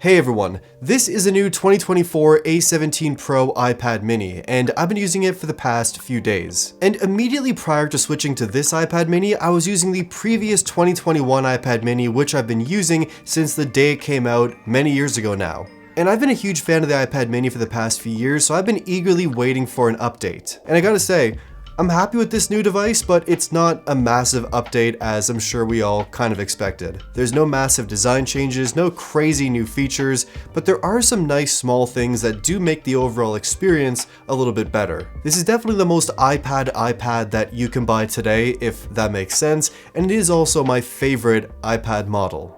Hey everyone, this is a new 2024 A17 Pro iPad mini, and I've been using it for the past few days. And immediately prior to switching to this iPad mini, I was using the previous 2021 iPad mini, which I've been using since the day it came out many years ago now. And I've been a huge fan of the iPad mini for the past few years, so I've been eagerly waiting for an update. And I gotta say, I'm happy with this new device, but it's not a massive update as I'm sure we all kind of expected. There's no massive design changes, no crazy new features, but there are some nice small things that do make the overall experience a little bit better. This is definitely the most iPad that you can buy today, if that makes sense, and it is also my favorite iPad model.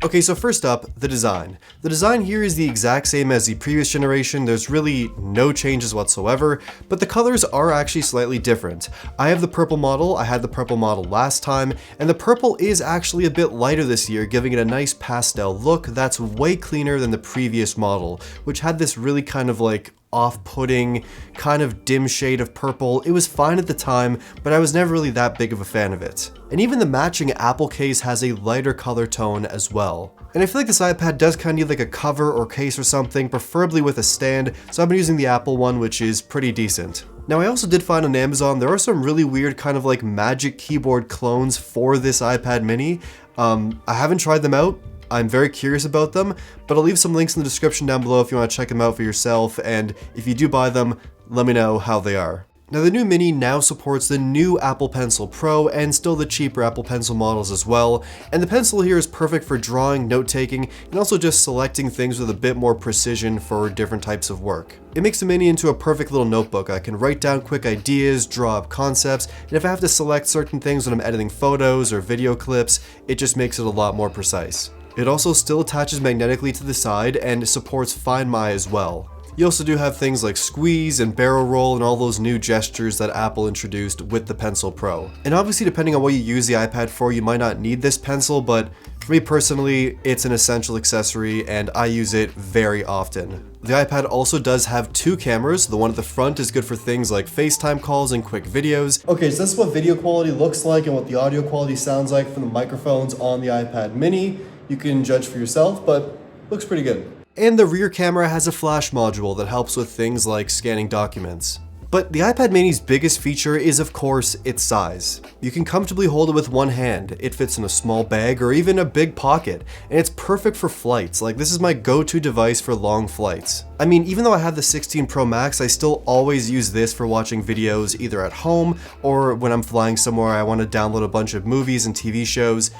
Okay, so first up, the design. The design here is the exact same as the previous generation. There's really no changes whatsoever, but the colors are actually slightly different. I have the purple model, I had the purple model last time, and the purple is actually a bit lighter this year, giving it a nice pastel look that's way cleaner than the previous model, which had this really kind of like off-putting, kind of dim shade of purple. It was fine at the time, but I was never really that big of a fan of it. And even the matching Apple case has a lighter color tone as well. And I feel like this iPad does kind of need like a cover or case or something, preferably with a stand, so I've been using the Apple one, which is pretty decent. Now I also did find on Amazon there are some really weird kind of like Magic Keyboard clones for this iPad mini. I haven't tried them out. I'm very curious about them, but I'll leave some links in the description down below if you want to check them out for yourself, and if you do buy them, let me know how they are. Now the new Mini now supports the new Apple Pencil Pro and still the cheaper Apple Pencil models as well, and the pencil here is perfect for drawing, note-taking, and also just selecting things with a bit more precision for different types of work. It makes the Mini into a perfect little notebook. I can write down quick ideas, draw up concepts, and if I have to select certain things when I'm editing photos or video clips, it just makes it a lot more precise. It also still attaches magnetically to the side and supports Find My as well. You also do have things like squeeze and barrel roll and all those new gestures that Apple introduced with the Pencil Pro. And obviously depending on what you use the iPad for, you might not need this pencil, but for me personally, it's an essential accessory and I use it very often. The iPad also does have two cameras. The one at the front is good for things like FaceTime calls and quick videos. Okay, so this is what video quality looks like and what the audio quality sounds like from the microphones on the iPad mini. You can judge for yourself, but looks pretty good. And the rear camera has a flash module that helps with things like scanning documents. But the iPad mini's biggest feature is of course its size. You can comfortably hold it with one hand, it fits in a small bag or even a big pocket, and it's perfect for flights. Like, this is my go-to device for long flights. I mean, even though I have the 16 Pro Max, I still always use this for watching videos either at home or when I'm flying somewhere I want to download a bunch of movies and TV shows.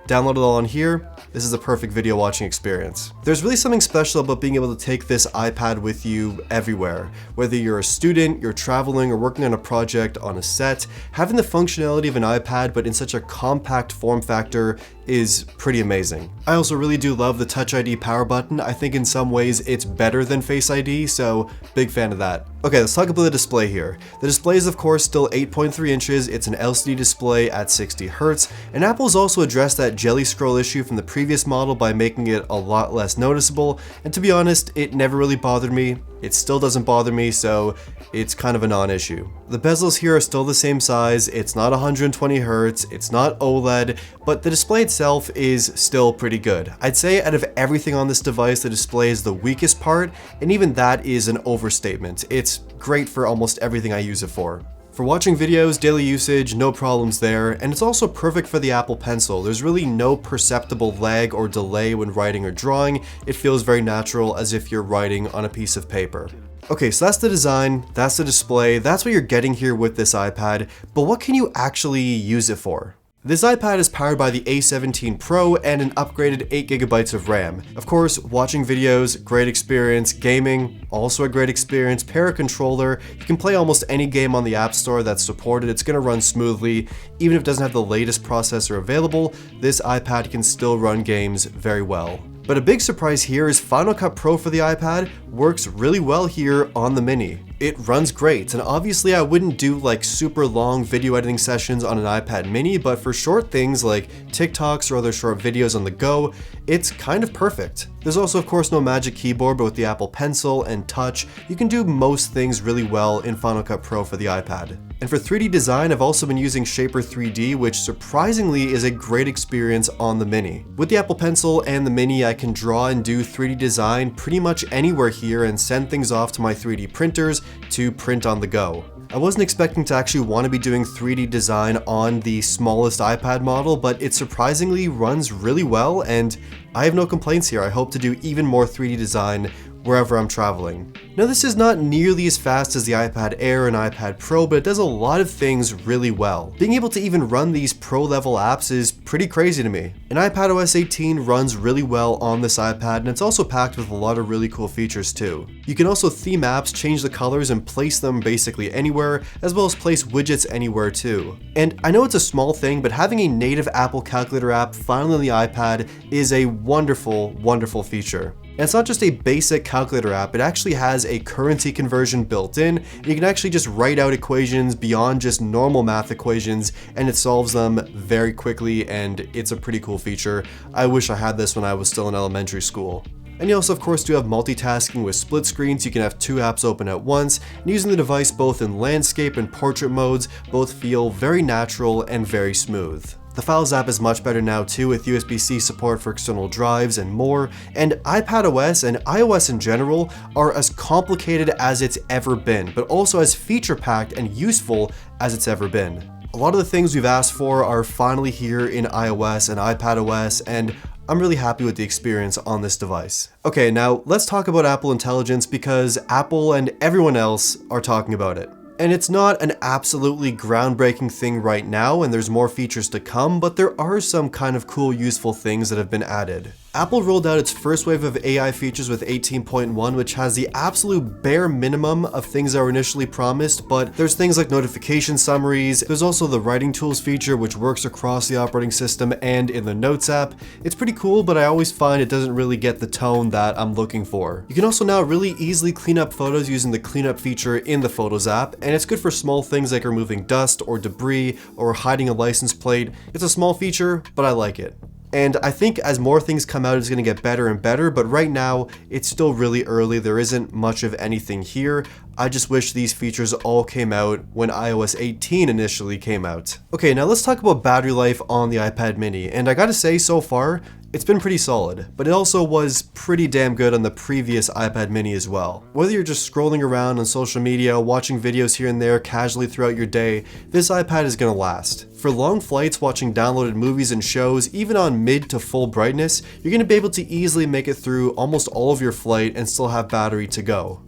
Download it all on here. This is a perfect video watching experience. There's really something special about being able to take this iPad with you everywhere. Whether you're a student, you're traveling, or working on a project on a set, having the functionality of an iPad but in such a compact form factor is pretty amazing. I also really do love the Touch ID power button. I think in some ways it's better than Face ID, so big fan of that. Okay, let's talk about the display here. The display is of course still 8.3 inches, it's an LCD display at 60 Hz, and Apple's also addressed that jelly scroll issue from the previous model by making it a lot less noticeable, and to be honest, it never really bothered me. It still doesn't bother me, so it's kind of a non-issue. The bezels here are still the same size, it's not 120 Hz, it's not OLED, but the display itself is still pretty good. I'd say out of everything on this device, the display is the weakest part, and even that is an overstatement. It's great for almost everything I use it for. For watching videos, daily usage, no problems there, and it's also perfect for the Apple Pencil. There's really no perceptible lag or delay when writing or drawing. It feels very natural, as if you're writing on a piece of paper. Okay, so that's the design, that's the display, that's what you're getting here with this iPad, but what can you actually use it for? This iPad is powered by the A17 Pro and an upgraded 8GB of RAM. Of course, watching videos, great experience, gaming, also a great experience, pair a controller, you can play almost any game on the App Store that's supported, it's going to run smoothly. Even if it doesn't have the latest processor available, this iPad can still run games very well. But a big surprise here is Final Cut Pro for the iPad works really well here on the Mini. It runs great, and obviously I wouldn't do like super long video editing sessions on an iPad mini, but for short things like TikToks or other short videos on the go, it's kind of perfect. There's also of course no Magic Keyboard, but with the Apple Pencil and Touch, you can do most things really well in Final Cut Pro for the iPad. And for 3D design, I've also been using Shaper 3D, which surprisingly is a great experience on the Mini. With the Apple Pencil and the Mini, I can draw and do 3D design pretty much anywhere here and send things off to my 3D printers to print on the go. I wasn't expecting to actually want to be doing 3D design on the smallest iPad model, but it surprisingly runs really well, and I have no complaints here. I hope to do even more 3D design wherever I'm traveling. Now, this is not nearly as fast as the iPad Air and iPad Pro, but it does a lot of things really well. Being able to even run these pro-level apps is pretty crazy to me. And iPadOS 18 runs really well on this iPad, and it's also packed with a lot of really cool features too. You can also theme apps, change the colors, and place them basically anywhere, as well as place widgets anywhere too. And I know it's a small thing, but having a native Apple Calculator app finally on the iPad is a wonderful, wonderful feature. And it's not just a basic calculator app, it actually has a currency conversion built in, and you can actually just write out equations beyond just normal math equations, and it solves them very quickly, and it's a pretty cool feature. I wish I had this when I was still in elementary school. And you also of course do have multitasking with split screens. You can have two apps open at once, and using the device both in landscape and portrait modes both feel very natural and very smooth. The Files app is much better now too, with USB-C support for external drives and more, and iPadOS and iOS in general are as complicated as it's ever been, but also as feature-packed and useful as it's ever been. A lot of the things we've asked for are finally here in iOS and iPadOS, and I'm really happy with the experience on this device. Okay, now let's talk about Apple Intelligence, because Apple and everyone else are talking about it. And it's not an absolutely groundbreaking thing right now, and there's more features to come, but there are some kind of cool, useful things that have been added. Apple rolled out its first wave of AI features with 18.1, which has the absolute bare minimum of things that were initially promised, but there's things like notification summaries. There's also the writing tools feature, which works across the operating system and in the Notes app. It's pretty cool, but I always find it doesn't really get the tone that I'm looking for. You can also now really easily clean up photos using the cleanup feature in the Photos app, and it's good for small things like removing dust or debris or hiding a license plate. It's a small feature, but I like it. And I think as more things come out, it's going to get better and better, but right now, it's still really early. There isn't much of anything here. I just wish these features all came out when iOS 18 initially came out. Okay, now let's talk about battery life on the iPad mini, and I gotta say, so far, it's been pretty solid, but it also was pretty damn good on the previous iPad mini as well. Whether you're just scrolling around on social media, watching videos here and there casually throughout your day, this iPad is gonna last. For long flights, watching downloaded movies and shows, even on mid to full brightness, you're gonna be able to easily make it through almost all of your flight and still have battery to go.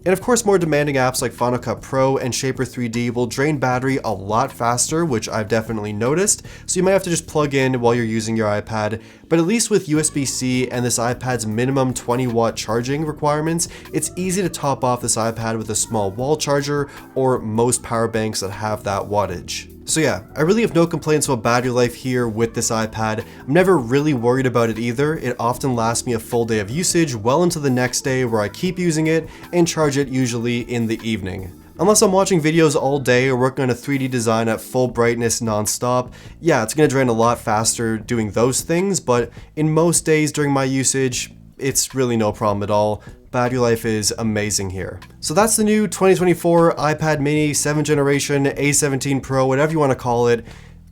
And of course, more demanding apps like Final Cut Pro and Shaper 3D will drain battery a lot faster, which I've definitely noticed, so you might have to just plug in while you're using your iPad. But at least with USB-C and this iPad's minimum 20-watt charging requirements, it's easy to top off this iPad with a small wall charger or most power banks that have that wattage. So yeah, I really have no complaints about battery life here with this iPad. I'm never really worried about it either. It often lasts me a full day of usage well into the next day, where I keep using it and charge it usually in the evening. Unless I'm watching videos all day or working on a 3D design at full brightness non-stop, yeah, it's gonna drain a lot faster doing those things, but in most days during my usage, it's really no problem at all. Battery life is amazing here. So that's the new 2024 iPad mini 7th generation A17 Pro, whatever you want to call it.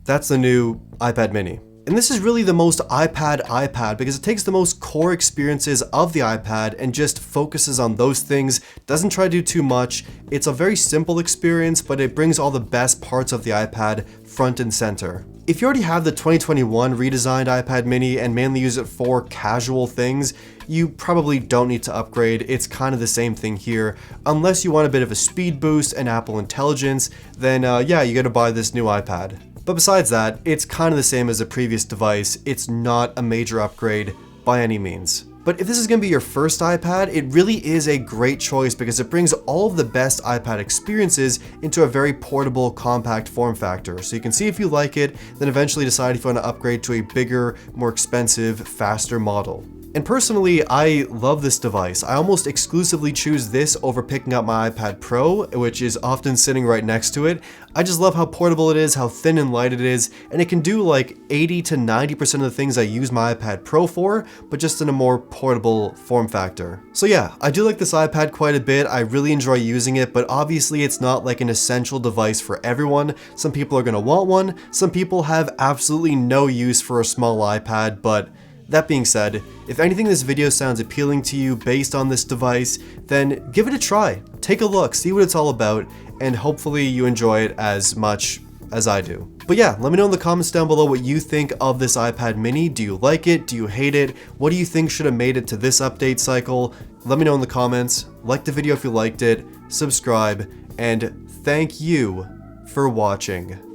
That's the new iPad mini. And this is really the most iPad because it takes the most core experiences of the iPad and just focuses on those things, doesn't try to do too much. It's a very simple experience, but it brings all the best parts of the iPad front and center. If you already have the 2021 redesigned iPad mini and mainly use it for casual things, you probably don't need to upgrade. It's kind of the same thing here. Unless you want a bit of a speed boost and Apple Intelligence, then yeah, you gotta buy this new iPad. But besides that, it's kind of the same as the previous device. It's not a major upgrade by any means. But if this is going to be your first iPad, it really is a great choice because it brings all of the best iPad experiences into a very portable, compact form factor. So you can see if you like it, then eventually decide if you want to upgrade to a bigger, more expensive, faster model. And personally, I love this device. I almost exclusively choose this over picking up my iPad Pro, which is often sitting right next to it. I just love how portable it is, how thin and light it is, and it can do like 80 to 90% of the things I use my iPad Pro for, but just in a more portable form factor. So yeah, I do like this iPad quite a bit. I really enjoy using it, but obviously it's not like an essential device for everyone. Some people are gonna want one, some people have absolutely no use for a small iPad, but that being said, if anything in this video sounds appealing to you based on this device, then give it a try. Take a look, see what it's all about, and hopefully you enjoy it as much as I do. But yeah, let me know in the comments down below what you think of this iPad mini. Do you like it? Do you hate it? What do you think should have made it to this update cycle? Let me know in the comments. Like the video if you liked it, subscribe, and thank you for watching.